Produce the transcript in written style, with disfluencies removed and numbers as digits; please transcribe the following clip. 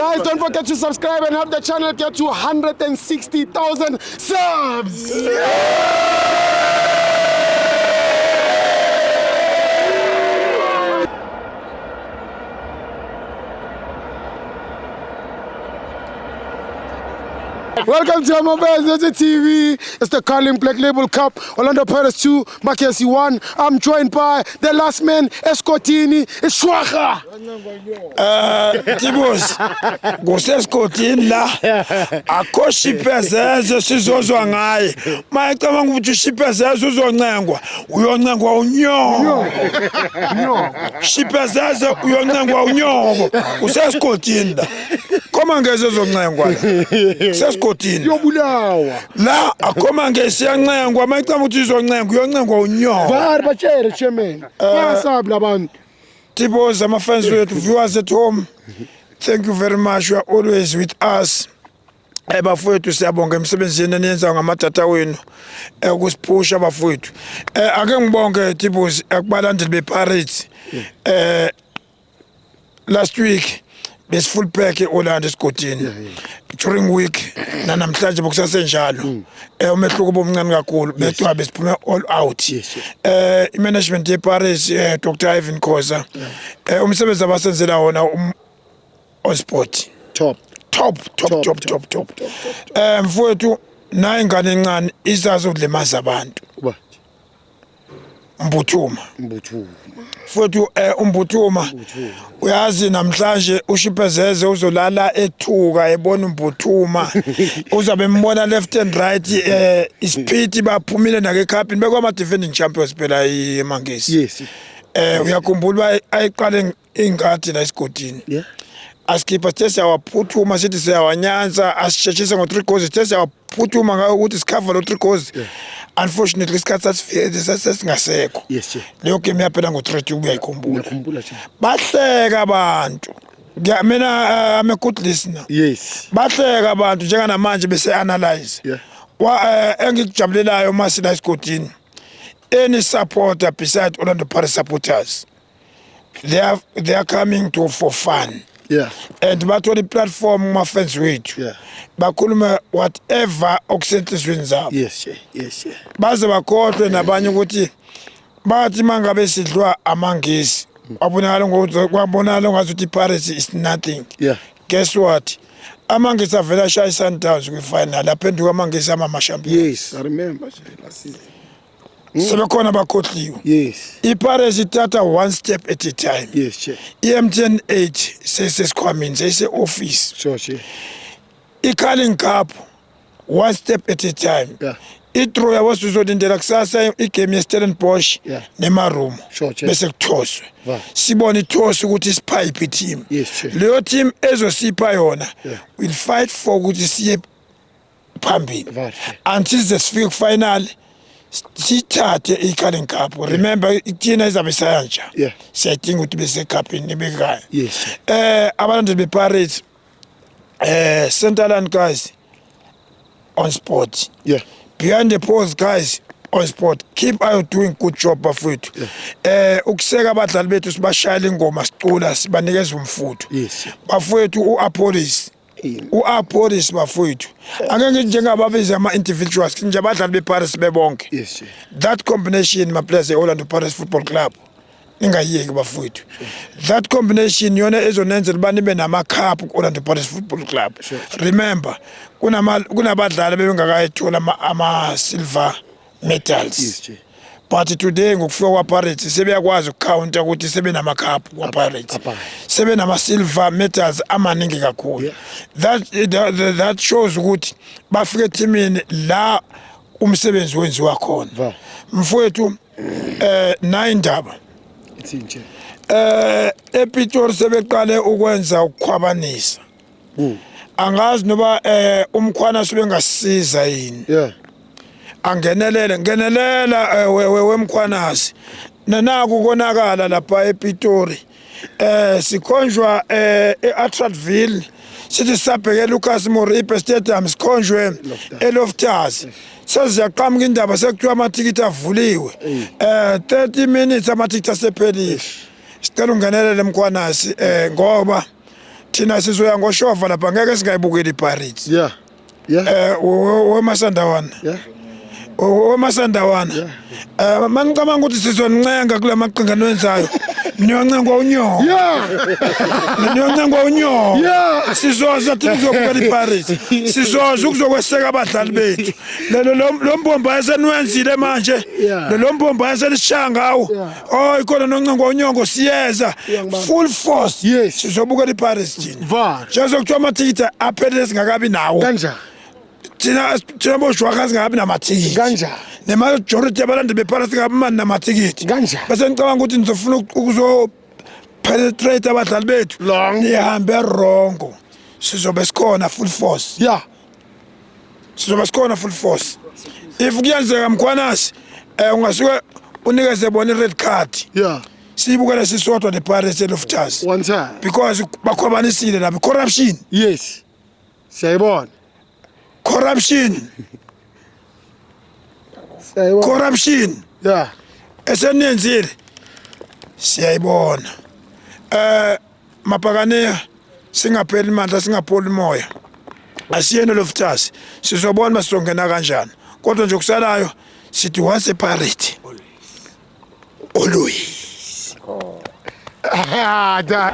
Guys, don't forget to subscribe and help the channel get to 160,000 subs. Welcome to Amabez TV. It's the Carling Black Label Cup. Orlando Pirates 2, Makesi 1. I'm joined by the last man, Escotini, Shwaha. Tibos, Gosescotini la. Akho shipezezo sizozwa ngaye. Mayicabanga ukuthi ushipezezo uzoncengwa. Uyoncengwa unyoko. Shipezezo uyoncengwa unyoko. Usescotini la. Koma ngeze uzoncengwa. Sescotini. Yobulawa. La akoma ngeze yancengwa. Mayicabanga ukuthi uzoncengwa uyoncengwa unyoko. Bari bachere chairman. Yasabi labantu. Tibos, my fans, viewers at home, thank you very much. You are always with us. Bafowethu siyabonga emsebenzini eniyenza ngamathatha wenu ukusipusha bafowethu. Ake ngibonge Tibos akubalandeli bePirates. Last week bes full pack eOrlando Escotini. During week namhlanje bokusasenjalo. Umehluko bomncane kakhulu bethu abesiphume all out. Management yePirates Dr. Ivan Khoza umsebenzi abasenzela wona on sport. Top. Mfowethu na ingane encane izazodlemaza abantu. Mbuthuma. Futhi umbuthuma uyazi namhlanje ushipezeze uzolala ethuka ebona umbuthuma uzabe mbona left and right ispeed baphumile na ke cup bekwa ama defending champions phela eMangesi. Yes. Uyakhumbula ayiqale ingadi la Escotini. Yeah. Askipha tese awaphuthuma sithi siyawanyanza asisheshise ngo 3 goals tese awaphuthuma ngayo ukuthi sikhava lo 3 goals. Unfortunately isikhathi sasingasekho. Yes. Leyo game yaphela ngo-3 uyayikhumbula. Ngiyakhumbula nje. Bahleka abantu. Mina I'm a good listener. Yes. Bahleka abantu njenga namanje bese analyze. Yeah. Engikujabulelayo masila Escotini. Any supporter beside Orlando Pirates supporters. They are coming to for fun. Yeah. And batholi platform my fans wethu. Yeah. Bakhuluma whatever okusenhlizweni zabo. Yes. Baze bakhohlwe nabanye ukuthi bathi mangabe sidlwa amangisi. Wabonakala ngathi Pirates is nothing. Yeah. Guess what? Amangisi avela shaya Sundowns kwi-final aphenduka amangisi ama-champions. Yes, I remember last season. Sebekhona bakhohliwe. Yes. iPirates ithatha one step at a time. Yes, che. iMTN 8 sesesikhwamini sese-office. Sure, che. iCarling Cup one step at a time. Yeah. Idraw yabo sizolindela kusasa igame yeStellenbosch neMarumo. Sure, che. Bese kuthoswe. Sibona ithosi ukuthi isiphayiphi team. Yes, che. Leyo team ezosipha yona will fight for ukuthi siye phambili. Until the sifike final sithathe iCarling Cup. Remember ithina izabe sayanja. Yeah. Siyadinga ukuthi bese cupini ibekaya. Yes. Abalandeli bePirates Centerland guys on sport. Yeah. Behind the post guys on sport. Keep out doing good job bafowethu. Ukuseka abadlali bethu sibashayela ingoma sicula sibanikeza umfutho. Yes. Bafowethu uApolis. UApolis bafowethu. Angeke njengababiza ama individuals nje abadlali bePirates bebonke. Yes. That combination my players Orlando Pirates Football Club. Ningayeki bafowethu. That combination yona ezonenzela bani benama cup kuOrlando Pirates Football Club. Remember kunabadlali bebengakayithola ama silver medals. Yes. But today ngokufika kwaPirates sebeyakwazi ukucounta ukuthi sebe nama cup kwaPirates. Sebe nama silver medals amaningi kakhulu. That shows ukuthi bafike teamini la umsebenzi wenziwa khona. Mfowethu nayindaba ithinje ePitori sebeqale ukwenza ukukhwabanisa. Angazi noba umkhwana sibe ngasiza yini. Yeah. Ngenelela wemkhwanazi nanaku konakala lapha ePitori sikhonjwa eAtradville sithi sabheke Lucas Moripe Stadium sikhonjwe eLoftus seziyaqhamuka indaba sekuthiwa amatikiti avuliwe 30 minutes amatikiti asephelile sicela ungenelele mkhwanazi ngoba thina sizoya ngoshova lapha ngeke singayibukeli iPirates Yeah. Yeah. Wemasandawana Yeah. Wemasandawana manicabanga ukuthi sizoncenga kula maqhinga nwenzayo niyoncengwa unyoko Yeah. niyoncengwa unyoko Yeah. sizoza thina sizobukela iPirates sizoza ukuzokweseka abadlali bethu lo mbomba esenwenzile manje lo mbomba eselishaya ngawo oh ikhona noncengwa unyoko siyeza full force Yes. sizobukela iPirates thina VAR. njengokuthiwa amathikithi aphelele singakabi nawo Kanjani? thina boshwaka singabi namathikithi Kanjani? nemajority yabalandi bePirates singabi mani namathikithi Kanjani? bese ngicabanga ukuthi nizofuna ukuzopenetrate abadlali bethu Long. nihambe wrong sizobe sikhona full force Yeah. sizobe sikhona full force if kuyenzeka Mkhwanasi ungasuke unikeze bona i-red card Yeah. siyibukele sisodwa nePirates eLoftus One time. because bakhwabanisile lapha corruption Yes. Siyayibona. Corruption. Yeah. Esenenzile siyayibona. Mapakane singapheli imandla singapholi moya. Asiyene Loftus. Sizobona masizongena kanjani. Kodwa nje kusalayo sithi once a pirate. Always. Ah, that.